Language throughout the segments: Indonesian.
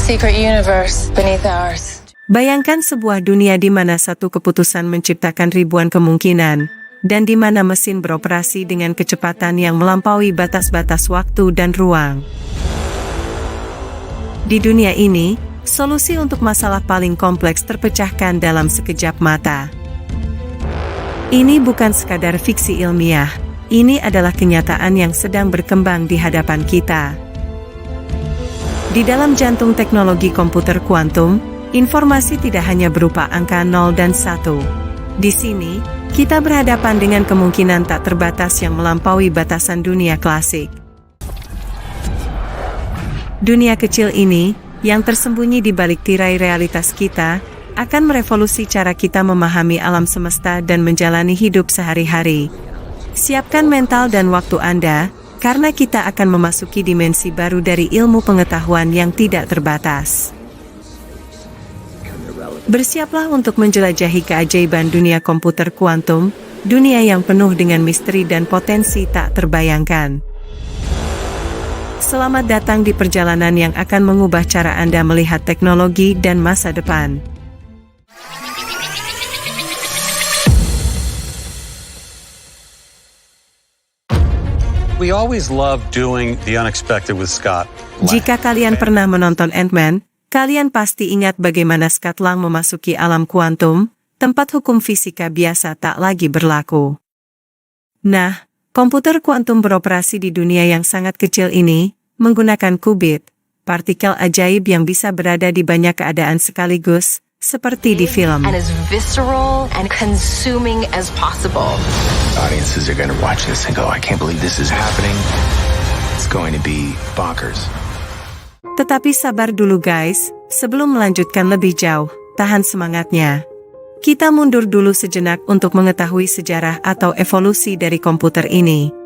secret universe beneath ours. Bayangkan sebuah dunia di mana satu keputusan menciptakan ribuan kemungkinan, dan di mana mesin beroperasi dengan kecepatan yang melampaui batas-batas waktu dan ruang. Di dunia ini, solusi untuk masalah paling kompleks terpecahkan dalam sekejap mata. Ini bukan sekadar fiksi ilmiah, ini adalah kenyataan yang sedang berkembang di hadapan kita. Di dalam jantung teknologi komputer kuantum, informasi tidak hanya berupa angka 0 dan 1. Di sini, kita berhadapan dengan kemungkinan tak terbatas yang melampaui batasan dunia klasik. Dunia kecil ini, yang tersembunyi di balik tirai realitas kita, akan merevolusi cara kita memahami alam semesta dan menjalani hidup sehari-hari. Siapkan mental dan waktu Anda, karena kita akan memasuki dimensi baru dari ilmu pengetahuan yang tidak terbatas. Bersiaplah untuk menjelajahi keajaiban dunia komputer kuantum, dunia yang penuh dengan misteri dan potensi tak terbayangkan. Selamat datang di perjalanan yang akan mengubah cara Anda melihat teknologi dan masa depan. We always love doing the unexpected with Scott Lang. Jika kalian pernah menonton Ant-Man, kalian pasti ingat bagaimana Scott Lang memasuki alam kuantum, tempat hukum fisika biasa tak lagi berlaku. Nah, komputer kuantum beroperasi di dunia yang sangat kecil ini, menggunakan qubit, partikel ajaib yang bisa berada di banyak keadaan sekaligus, seperti di film. And as visceral and consuming as possible. Audiences are going to watch this and go, I can't believe this is happening. It's going to be bonkers. Tetapi sabar dulu guys, sebelum melanjutkan lebih jauh, tahan semangatnya. Kita mundur dulu sejenak untuk mengetahui sejarah atau evolusi dari komputer ini.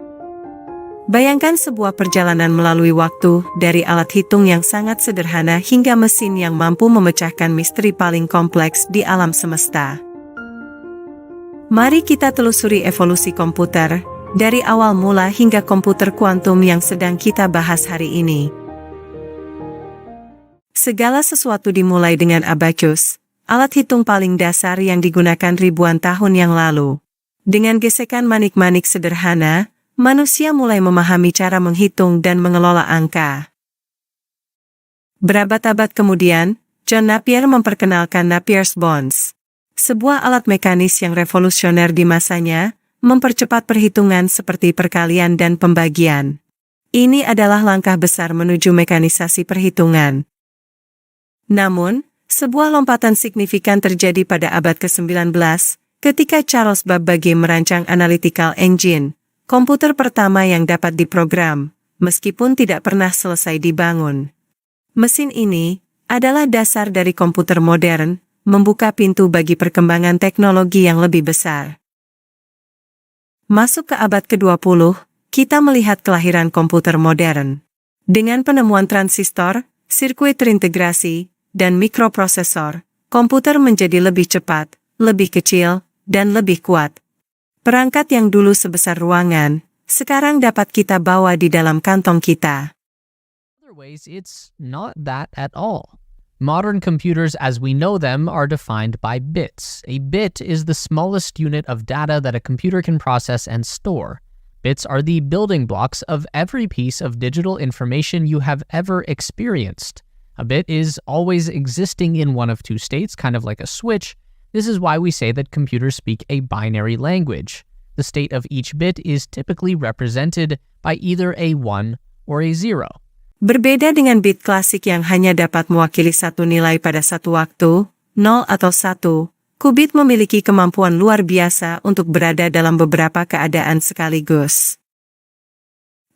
Bayangkan sebuah perjalanan melalui waktu, dari alat hitung yang sangat sederhana hingga mesin yang mampu memecahkan misteri paling kompleks di alam semesta. Mari kita telusuri evolusi komputer, dari awal mula hingga komputer kuantum yang sedang kita bahas hari ini. Segala sesuatu dimulai dengan abacus, alat hitung paling dasar yang digunakan ribuan tahun yang lalu. Dengan gesekan manik-manik sederhana, manusia mulai memahami cara menghitung dan mengelola angka. Berabad-abad kemudian, John Napier memperkenalkan Napier's Bonds. Sebuah alat mekanis yang revolusioner di masanya, mempercepat perhitungan seperti perkalian dan pembagian. Ini adalah langkah besar menuju mekanisasi perhitungan. Namun, sebuah lompatan signifikan terjadi pada abad ke-19, ketika Charles Babbage merancang Analytical Engine, komputer pertama yang dapat diprogram, meskipun tidak pernah selesai dibangun. Mesin ini adalah dasar dari komputer modern, membuka pintu bagi perkembangan teknologi yang lebih besar. Masuk ke abad ke-20, kita melihat kelahiran komputer modern. Dengan penemuan transistor, sirkuit terintegrasi, dan mikroprosesor, komputer menjadi lebih cepat, lebih kecil, dan lebih kuat. Perangkat yang dulu sebesar ruangan, sekarang dapat kita bawa di dalam kantong kita. In other ways, it's not that at all. Modern computers as we know them are defined by bits. A bit is the smallest unit of data that a computer can process and store. Bits are the building blocks of every piece of digital information you have ever experienced. A bit is always existing in one of two states, kind of like a switch. This is why we say that computers speak a binary language. The state of each bit is typically represented by either a 1 or a 0. Berbeda dengan bit klasik yang hanya dapat mewakili satu nilai pada satu waktu, 0 atau 1, qubit memiliki kemampuan luar biasa untuk berada dalam beberapa keadaan sekaligus.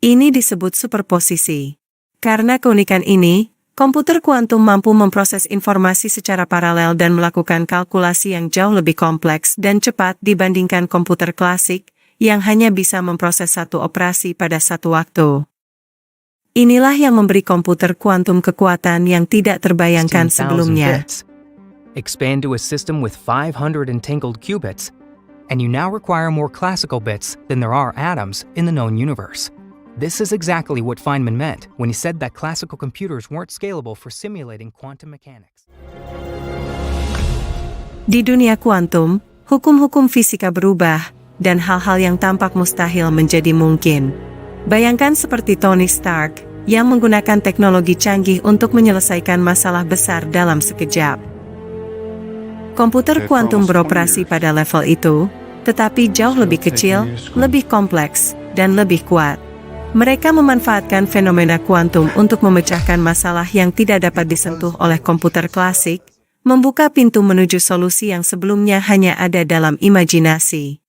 Ini disebut superposisi. Karena keunikan ini, komputer kuantum mampu memproses informasi secara paralel dan melakukan kalkulasi yang jauh lebih kompleks dan cepat dibandingkan komputer klasik, yang hanya bisa memproses satu operasi pada satu waktu. Inilah yang memberi komputer kuantum kekuatan yang tidak terbayangkan sebelumnya. Expand to a system with 500 entangled qubits, and you now require more classical bits than there are atoms in the known universe. This is exactly what Feynman meant when he said that classical computers weren't scalable for simulating quantum mechanics. Di dunia kuantum, hukum-hukum fisika berubah, dan hal-hal yang tampak mustahil menjadi mungkin. Bayangkan seperti Tony Stark, yang menggunakan teknologi canggih untuk menyelesaikan masalah besar dalam sekejap. Komputer kuantum beroperasi pada level itu, tetapi jauh lebih kecil, lebih kompleks, dan lebih kuat. Mereka memanfaatkan fenomena kuantum untuk memecahkan masalah yang tidak dapat disentuh oleh komputer klasik, membuka pintu menuju solusi yang sebelumnya hanya ada dalam imajinasi.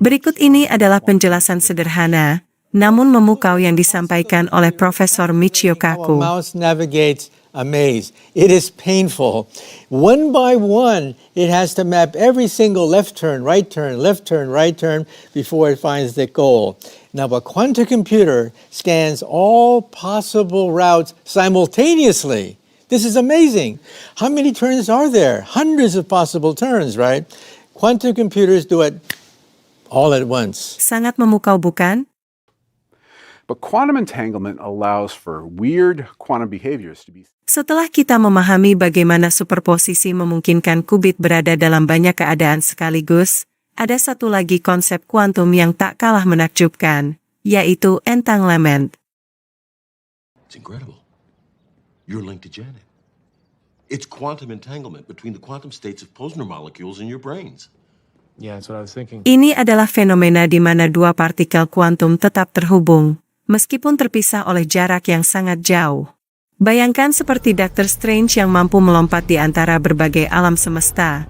Berikut ini adalah penjelasan sederhana, namun memukau yang disampaikan oleh Profesor Michio Kaku. Mouse navigates a maze. It is painful. One by one, it has to map every single left turn, right turn, left turn, right turn before it finds the goal. Now, a quantum computer scans all possible routes simultaneously. This is amazing. How many turns are there? Hundreds of possible turns, right? Quantum computers do it all at once. Sangat memukau, bukan? But quantum entanglement allows for weird quantum behaviors to be. Setelah kita memahami bagaimana superposisi memungkinkan qubit berada dalam banyak keadaan sekaligus, ada satu lagi konsep kuantum yang tak kalah menakjubkan, yaitu entanglement. It's incredible. You're linked to Janet. It's quantum entanglement between the quantum states of Posner molecules in your brains. Yeah, that's what I was thinking. Ini adalah fenomena di mana dua partikel kuantum tetap terhubung, meskipun terpisah oleh jarak yang sangat jauh. Bayangkan seperti Dr. Strange yang mampu melompat di antara berbagai alam semesta.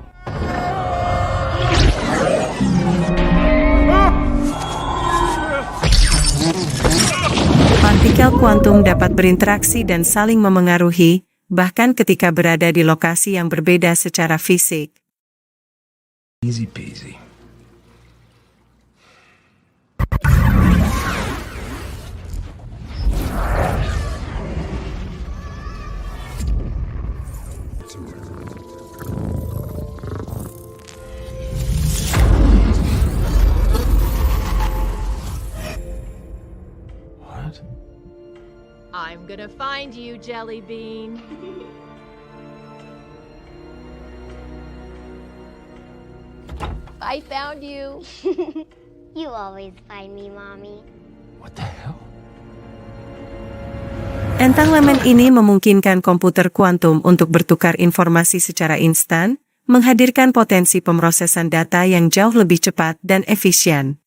Partikel kuantum dapat berinteraksi dan saling memengaruhi, bahkan ketika berada di lokasi yang berbeda secara fisik. Easy peasy. I'm gonna find you, Jelly Bean. I found you. You always find me, Mommy. What the hell? Entanglement ini memungkinkan komputer kuantum untuk bertukar informasi secara instan, menghadirkan potensi pemrosesan data yang jauh lebih cepat dan efisien.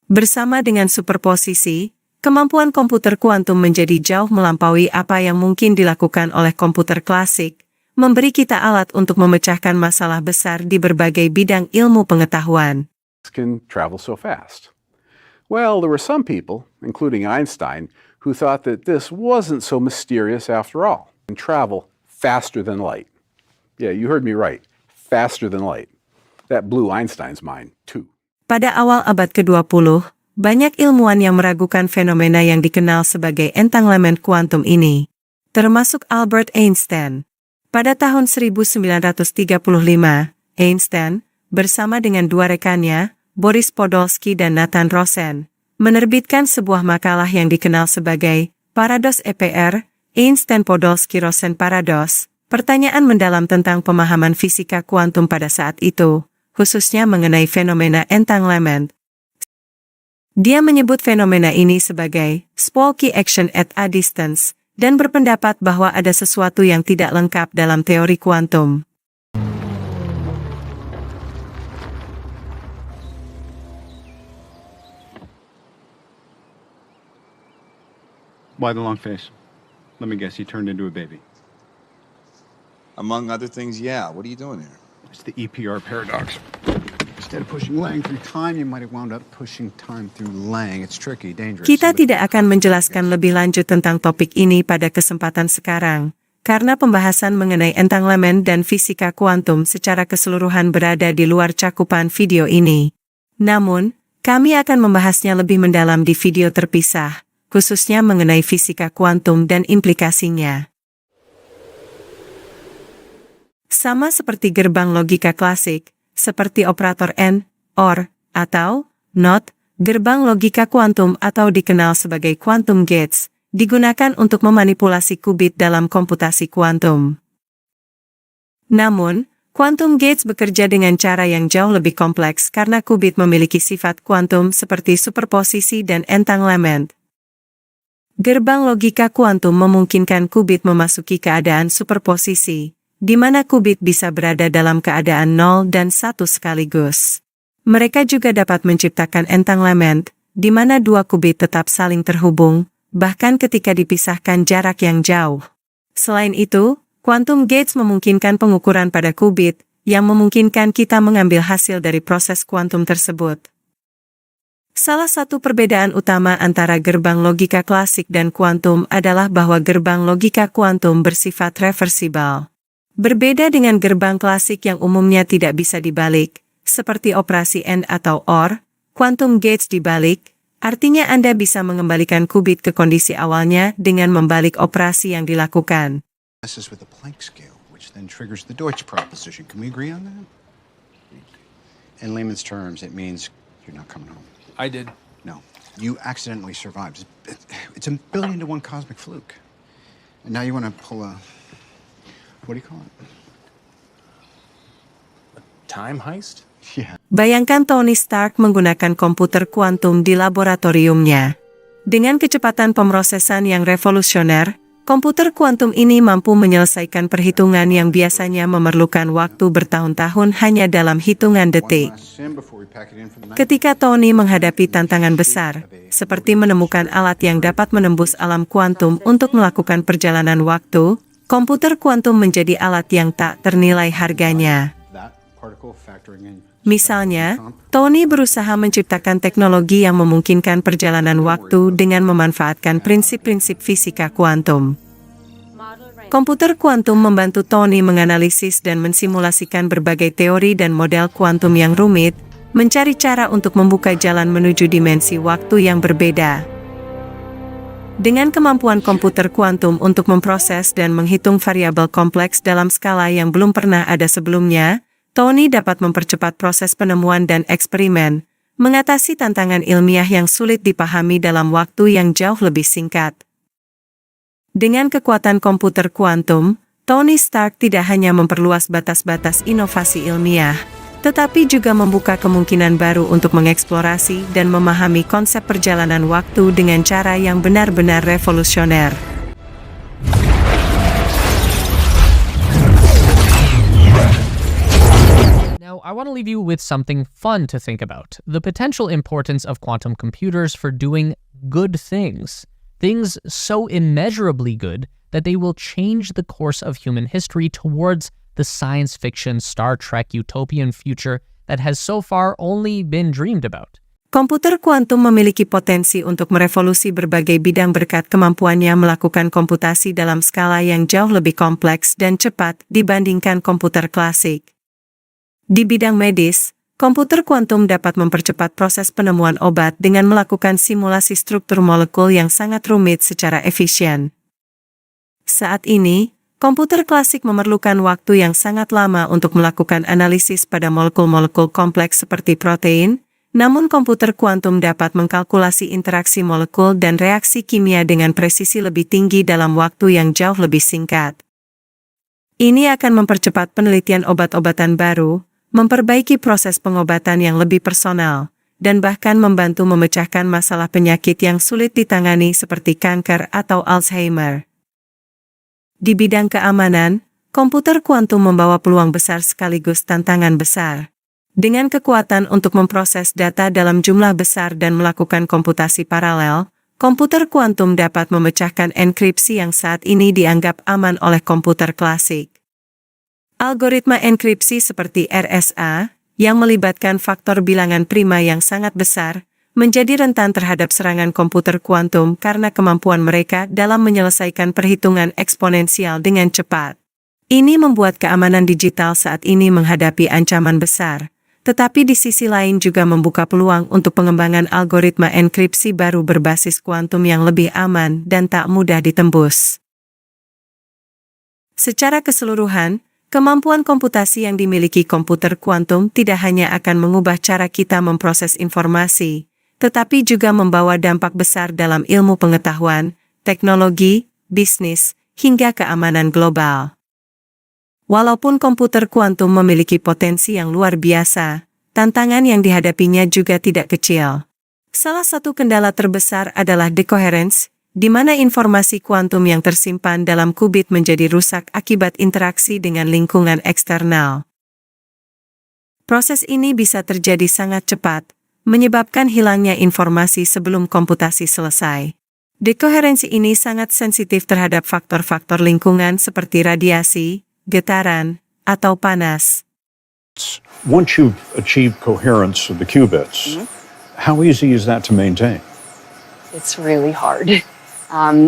Bersama dengan superposisi, kemampuan komputer kuantum menjadi jauh melampaui apa yang mungkin dilakukan oleh komputer klasik, memberi kita alat untuk memecahkan masalah besar di berbagai bidang ilmu pengetahuan. Can travel so fast. Well, there were some people, including Einstein, who thought that this wasn't so mysterious after all, and travel faster than light. Yeah, you heard me right. Faster than light. That blew Einstein's mind, too. Pada awal abad ke-20, banyak ilmuwan yang meragukan fenomena yang dikenal sebagai entanglement kuantum ini, termasuk Albert Einstein. Pada tahun 1935, Einstein, bersama dengan dua rekannya, Boris Podolsky dan Nathan Rosen, menerbitkan sebuah makalah yang dikenal sebagai Paradox EPR, Einstein-Podolsky-Rosen Paradox, pertanyaan mendalam tentang pemahaman fisika kuantum pada saat itu, khususnya mengenai fenomena entanglement. Dia menyebut fenomena ini sebagai spooky action at a distance, dan berpendapat bahwa ada sesuatu yang tidak lengkap dalam teori kuantum. Why the long face? Let me guess, you turned into a baby. Among other things, yeah. What are you doing here? It's the EPR paradox. Instead of pushing Lang through time, you might have wound up pushing time through Lang. It's tricky, dangerous. Kita tidak akan menjelaskan lebih lanjut tentang topik ini pada kesempatan sekarang, karena pembahasan mengenai entanglement dan fisika kuantum secara keseluruhan berada di luar cakupan video ini. Namun, kami akan membahasnya lebih mendalam di video terpisah, khususnya mengenai fisika kuantum dan implikasinya. Sama seperti gerbang logika klasik, seperti operator AND, OR, atau NOT, Gerbang logika kuantum atau dikenal sebagai quantum gates, digunakan untuk memanipulasi qubit dalam komputasi kuantum. Namun, quantum gates bekerja dengan cara yang jauh lebih kompleks karena qubit memiliki sifat kuantum seperti superposisi dan entanglement. Gerbang logika kuantum memungkinkan qubit memasuki keadaan superposisi, di mana qubit bisa berada dalam keadaan 0 dan 1 sekaligus. Mereka juga dapat menciptakan entanglement, di mana dua qubit tetap saling terhubung, bahkan ketika dipisahkan jarak yang jauh. Selain itu, quantum gates memungkinkan pengukuran pada qubit, yang memungkinkan kita mengambil hasil dari proses kuantum tersebut. Salah satu perbedaan utama antara gerbang logika klasik dan kuantum adalah bahwa gerbang logika kuantum bersifat reversibel. Berbeda dengan gerbang klasik yang umumnya tidak bisa dibalik, seperti operasi AND atau OR, quantum gates dibalik, artinya Anda bisa mengembalikan qubit ke kondisi awalnya dengan membalik operasi yang dilakukan. This is with the Planck scale, which then triggers the Deutsch proposition. Can we agree on that? In layman's terms, it means you're not coming home. I did. No, you accidentally survived. It's a billion to one cosmic fluke. And now you want to pull a, what do you call it? A time heist? Yeah. Bayangkan Tony Stark menggunakan komputer kuantum di laboratoriumnya. Dengan kecepatan pemrosesan yang revolusioner, komputer kuantum ini mampu menyelesaikan perhitungan yang biasanya memerlukan waktu bertahun-tahun hanya dalam hitungan detik. Ketika Tony menghadapi tantangan besar, seperti menemukan alat yang dapat menembus alam kuantum untuk melakukan perjalanan waktu, komputer kuantum menjadi alat yang tak ternilai harganya. Misalnya, Tony berusaha menciptakan teknologi yang memungkinkan perjalanan waktu dengan memanfaatkan prinsip-prinsip fisika kuantum. Komputer kuantum membantu Tony menganalisis dan mensimulasikan berbagai teori dan model kuantum yang rumit, mencari cara untuk membuka jalan menuju dimensi waktu yang berbeda. Dengan kemampuan komputer kuantum untuk memproses dan menghitung variabel kompleks dalam skala yang belum pernah ada sebelumnya, Tony dapat mempercepat proses penemuan dan eksperimen, mengatasi tantangan ilmiah yang sulit dipahami dalam waktu yang jauh lebih singkat. Dengan kekuatan komputer kuantum, Tony Stark tidak hanya memperluas batas-batas inovasi ilmiah, tetapi juga membuka kemungkinan baru untuk mengeksplorasi dan memahami konsep perjalanan waktu dengan cara yang benar-benar revolusioner. Now, I want to leave you with something fun to think about. The potential importance of quantum computers for doing good things. Things so immeasurably good that they will change the course of human history towards the science fiction Star Trek utopian future that has so far only been dreamed about. Komputer kuantum memiliki potensi untuk merevolusi berbagai bidang berkat kemampuannya melakukan komputasi dalam skala yang jauh lebih kompleks dan cepat dibandingkan komputer klasik. Di bidang medis, komputer kuantum dapat mempercepat proses penemuan obat dengan melakukan simulasi struktur molekul yang sangat rumit secara efisien. Saat ini, komputer klasik memerlukan waktu yang sangat lama untuk melakukan analisis pada molekul-molekul kompleks seperti protein, namun komputer kuantum dapat mengkalkulasi interaksi molekul dan reaksi kimia dengan presisi lebih tinggi dalam waktu yang jauh lebih singkat. Ini akan mempercepat penelitian obat-obatan baru, memperbaiki proses pengobatan yang lebih personal, dan bahkan membantu memecahkan masalah penyakit yang sulit ditangani seperti kanker atau Alzheimer. Di bidang keamanan, komputer kuantum membawa peluang besar sekaligus tantangan besar. Dengan kekuatan untuk memproses data dalam jumlah besar dan melakukan komputasi paralel, komputer kuantum dapat memecahkan enkripsi yang saat ini dianggap aman oleh komputer klasik. Algoritma enkripsi seperti RSA, yang melibatkan faktor bilangan prima yang sangat besar, menjadi rentan terhadap serangan komputer kuantum karena kemampuan mereka dalam menyelesaikan perhitungan eksponensial dengan cepat. Ini membuat keamanan digital saat ini menghadapi ancaman besar, tetapi di sisi lain juga membuka peluang untuk pengembangan algoritma enkripsi baru berbasis kuantum yang lebih aman dan tak mudah ditembus. Secara keseluruhan, kemampuan komputasi yang dimiliki komputer kuantum tidak hanya akan mengubah cara kita memproses informasi, tetapi juga membawa dampak besar dalam ilmu pengetahuan, teknologi, bisnis, hingga keamanan global. Walaupun komputer kuantum memiliki potensi yang luar biasa, tantangan yang dihadapinya juga tidak kecil. Salah satu kendala terbesar adalah decoherence, di mana informasi kuantum yang tersimpan dalam qubit menjadi rusak akibat interaksi dengan lingkungan eksternal. Proses ini bisa terjadi sangat cepat, menyebabkan hilangnya informasi sebelum komputasi selesai. Dekoherensi ini sangat sensitif terhadap faktor-faktor lingkungan seperti radiasi, getaran, atau panas. Once you've achieved coherence of the qubits, how easy is that to maintain? It's really hard.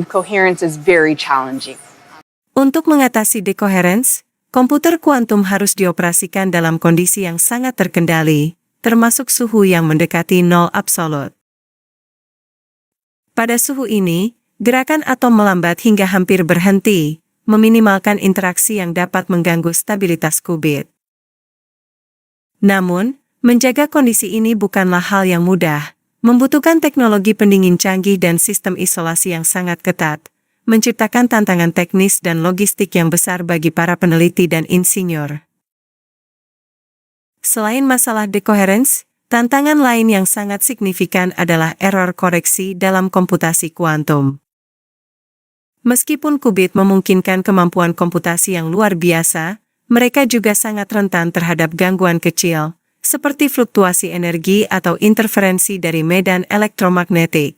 Coherence is very challenging. Untuk mengatasi decoherence, komputer kuantum harus dioperasikan dalam kondisi yang sangat terkendali, termasuk suhu yang mendekati nol absolut. Pada suhu ini, gerakan atom melambat hingga hampir berhenti, meminimalkan interaksi yang dapat mengganggu stabilitas qubit. Namun, menjaga kondisi ini bukanlah hal yang mudah, membutuhkan teknologi pendingin canggih dan sistem isolasi yang sangat ketat, menciptakan tantangan teknis dan logistik yang besar bagi para peneliti dan insinyur. Selain masalah decoherence, tantangan lain yang sangat signifikan adalah error koreksi dalam komputasi kuantum. Meskipun qubit memungkinkan kemampuan komputasi yang luar biasa, mereka juga sangat rentan terhadap gangguan kecil, seperti fluktuasi energi atau interferensi dari medan elektromagnetik.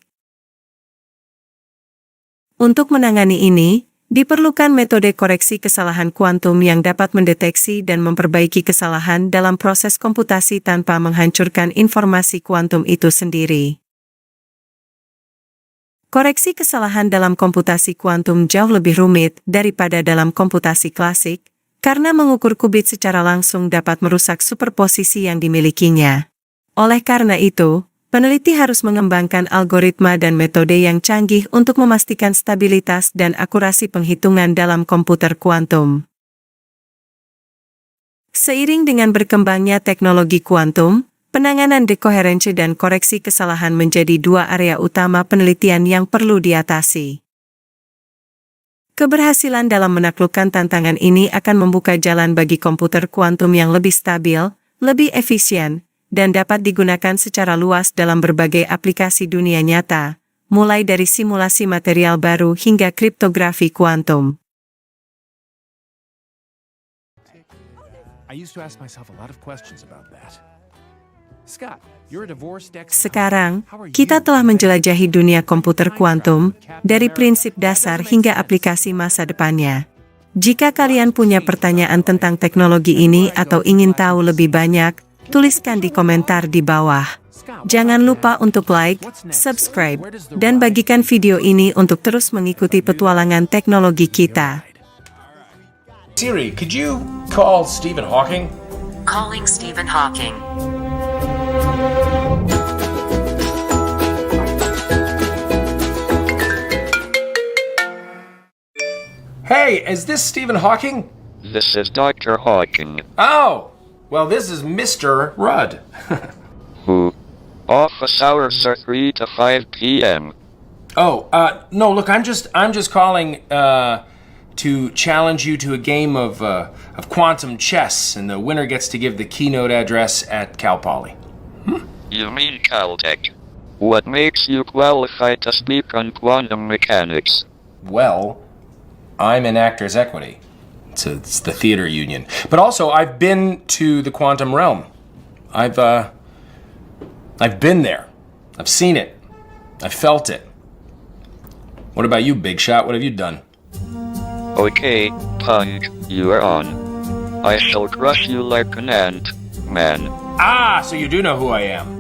Untuk menangani ini, diperlukan metode koreksi kesalahan kuantum yang dapat mendeteksi dan memperbaiki kesalahan dalam proses komputasi tanpa menghancurkan informasi kuantum itu sendiri. Koreksi kesalahan dalam komputasi kuantum jauh lebih rumit daripada dalam komputasi klasik, karena mengukur qubit secara langsung dapat merusak superposisi yang dimilikinya. Oleh karena itu, peneliti harus mengembangkan algoritma dan metode yang canggih untuk memastikan stabilitas dan akurasi penghitungan dalam komputer kuantum. Seiring dengan berkembangnya teknologi kuantum, penanganan dekoherensi dan koreksi kesalahan menjadi dua area utama penelitian yang perlu diatasi. Keberhasilan dalam menaklukkan tantangan ini akan membuka jalan bagi komputer kuantum yang lebih stabil, lebih efisien, dan dapat digunakan secara luas dalam berbagai aplikasi dunia nyata, mulai dari simulasi material baru hingga kriptografi kuantum. Sekarang, kita telah menjelajahi dunia komputer kuantum, dari prinsip dasar hingga aplikasi masa depannya. Jika kalian punya pertanyaan tentang teknologi ini atau ingin tahu lebih banyak, tuliskan di komentar di bawah. Jangan lupa untuk like, subscribe, dan bagikan video ini untuk terus mengikuti petualangan teknologi kita. Siri, could you call Stephen Hawking? Calling Stephen Hawking. Hey, is this Stephen Hawking? This is Dr. Hawking. Oh, well, this is Mr. Rudd. Who? Office hours are 3 to 5 p.m. Oh, no, look, I'm just calling, to challenge you to a game of quantum chess, and the winner gets to give the keynote address at Cal Poly. You mean Caltech? What makes you qualified to speak on quantum mechanics? Well, I'm in Actors Equity. It's the theater union. But also, I've been to the quantum realm. I've been there. I've seen it. I've felt it. What about you, Big Shot? What have you done? Okay, Punk, you are on. I shall crush you like an ant, man. Ah, so you do know who I am.